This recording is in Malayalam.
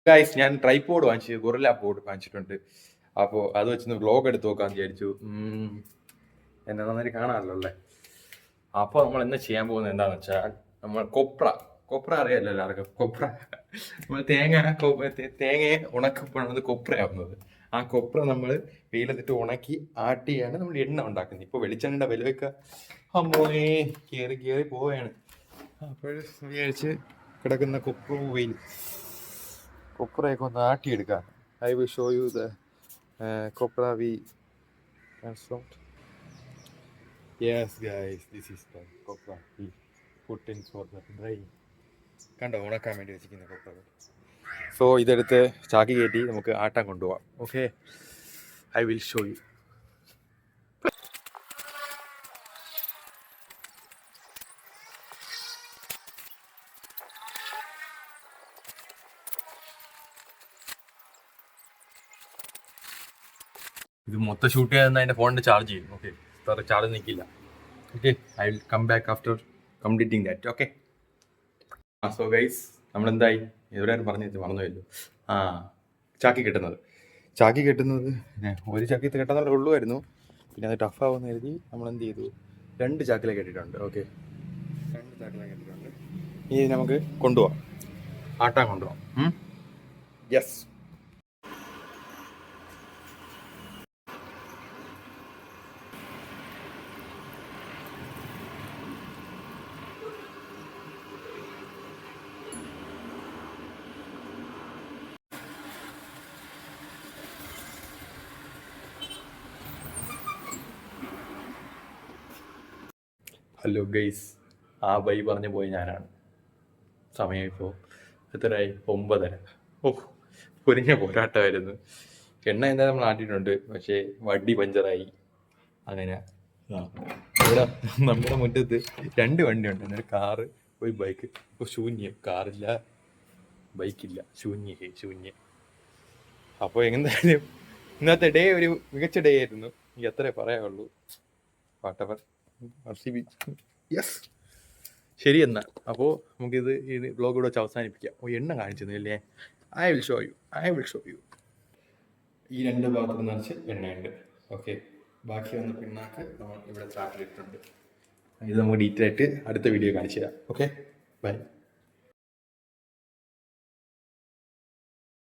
ഗൈസ് ഞാൻ ട്രൈപോഡ് വാങ്ങിച്ചു, ഗൊറില്ല പോഡ് വാങ്ങിച്ചിട്ടുണ്ട്. അപ്പോൾ അത് വെച്ചൊന്ന് വ്ളോഗ് എടുത്ത് നോക്കാന്ന് വിചാരിച്ചു. എന്നെ നന്നായി കാണാമല്ലോ അല്ലേ. അപ്പോൾ നമ്മൾ എന്താ ചെയ്യാൻ പോകുന്നത് എന്താണെന്ന് വെച്ചാൽ, നമ്മൾ കൊപ്ര അറിയാമല്ലോ എല്ലാവർക്കും. നമ്മൾ തേങ്ങയെ ഉണക്കപ്പോഴാണ് കൊപ്രയാവുന്നത്. ആ കൊപ്ര നമ്മൾ വെയിലത്തിട്ട് ഉണക്കി ആട്ടിയാണ് നമ്മൾ എണ്ണ ഉണ്ടാക്കുന്നത്. ഇപ്പോൾ വെളിച്ചെണ്ണയുടെ വിലയൊക്കെ അമ്മോനെ കയറി പോവുകയാണ്. അപ്പോൾ വിചാരിച്ച് കിടക്കുന്ന കൊപ്രയൊക്കെ ഒന്ന് ആട്ടിയെടുക്കാം. I will show you the കൊപ്ര we transformed. Yes guys, this is the കൊപ്ര we put in for the drying. കണ്ടോ ഉണക്കാൻ വേണ്ടി വെച്ചിരിക്കുന്ന കൊപ്ര. സോ ഇതെടുത്ത് ചാക്കി കയറ്റി നമുക്ക് ആട്ടാൻ കൊണ്ടുപോകാം. Okay, I will show you. ഇത് മൊത്തം ഷൂട്ട് ചെയ്യാൻ എൻ്റെ ഫോണിൻ്റെ ചാർജ് ചെയ്യും. ഓക്കെ, ചാർജ് നിൽക്കില്ല. Okay, I will come back after completing that. Okay. So guys, നമ്മളെന്തായി എവിടെയാണ് പറഞ്ഞത് മറന്നുവല്ലോ. ചാക്കി കെട്ടുന്നത് ഒരു ചാക്കി കെട്ടാന്നേ ഉള്ളുമായിരുന്നു. പിന്നെ അത് ടഫാവുമെന്ന് കരുതി നമ്മളെന്ത് ചെയ്തു, 2 ചാക്കിലെ കെട്ടിയിട്ടുണ്ട്. ഓക്കെ, 2 ചാക്കിലെ കെട്ടിയിട്ടുണ്ട്. ഇനി നമുക്ക് കൊണ്ടുപോവാം, ആട്ടാൻ കൊണ്ടുപോവാം. യെസ്. ഹലോ ഗൈസ്, ആ ബൈ പറഞ്ഞു പോയി ഞാനാണ്. സമയം ഇപ്പോൾ എത്രയായി? 9:30. പൊരിഞ്ഞ പോരാട്ടമായിരുന്നു. എണ്ണ എന്തായാലും നമ്മൾ ആട്ടിയിട്ടുണ്ട്, പക്ഷേ വണ്ടി പഞ്ചറായി. അങ്ങനെ ഇവിടെ നമ്മുടെ മുറ്റത്ത് 2 വണ്ടിയുണ്ട്. ഒരു കാറ്, ഒരു ബൈക്ക്. ഇപ്പോൾ ശൂന്യം, കാറില്ല, ബൈക്കില്ല, ശൂന്യം. അപ്പോൾ എന്തായാലും ഇന്നത്തെ ഡേ ഒരു മികച്ച ഡേ ആയിരുന്നു. എനിക്ക് അത്രേ പറയാനുള്ളൂ. Whatever RCB. യെസ്, ശരി എന്നാൽ. അപ്പോൾ നമുക്കിത് വ്ളോഗ് കൂടെ വെച്ച് അവസാനിപ്പിക്കാം. എണ്ണ കാണിച്ചതല്ലേ, ഐ വിൽ ഷോ യു. ഈ 2 ഭാഗത്ത് നിറച്ച് എണ്ണയുണ്ട്. ഓക്കെ, ബാക്കി വന്ന പിണ്ണാക്ക് നമ്മൾ ഇവിടെ ചാക്കിലിട്ടുണ്ട്. ഇത് നമുക്ക് ഡീറ്റെയിൽ ആയിട്ട് അടുത്ത വീഡിയോ കാണിച്ചു തരാം. Okay, by.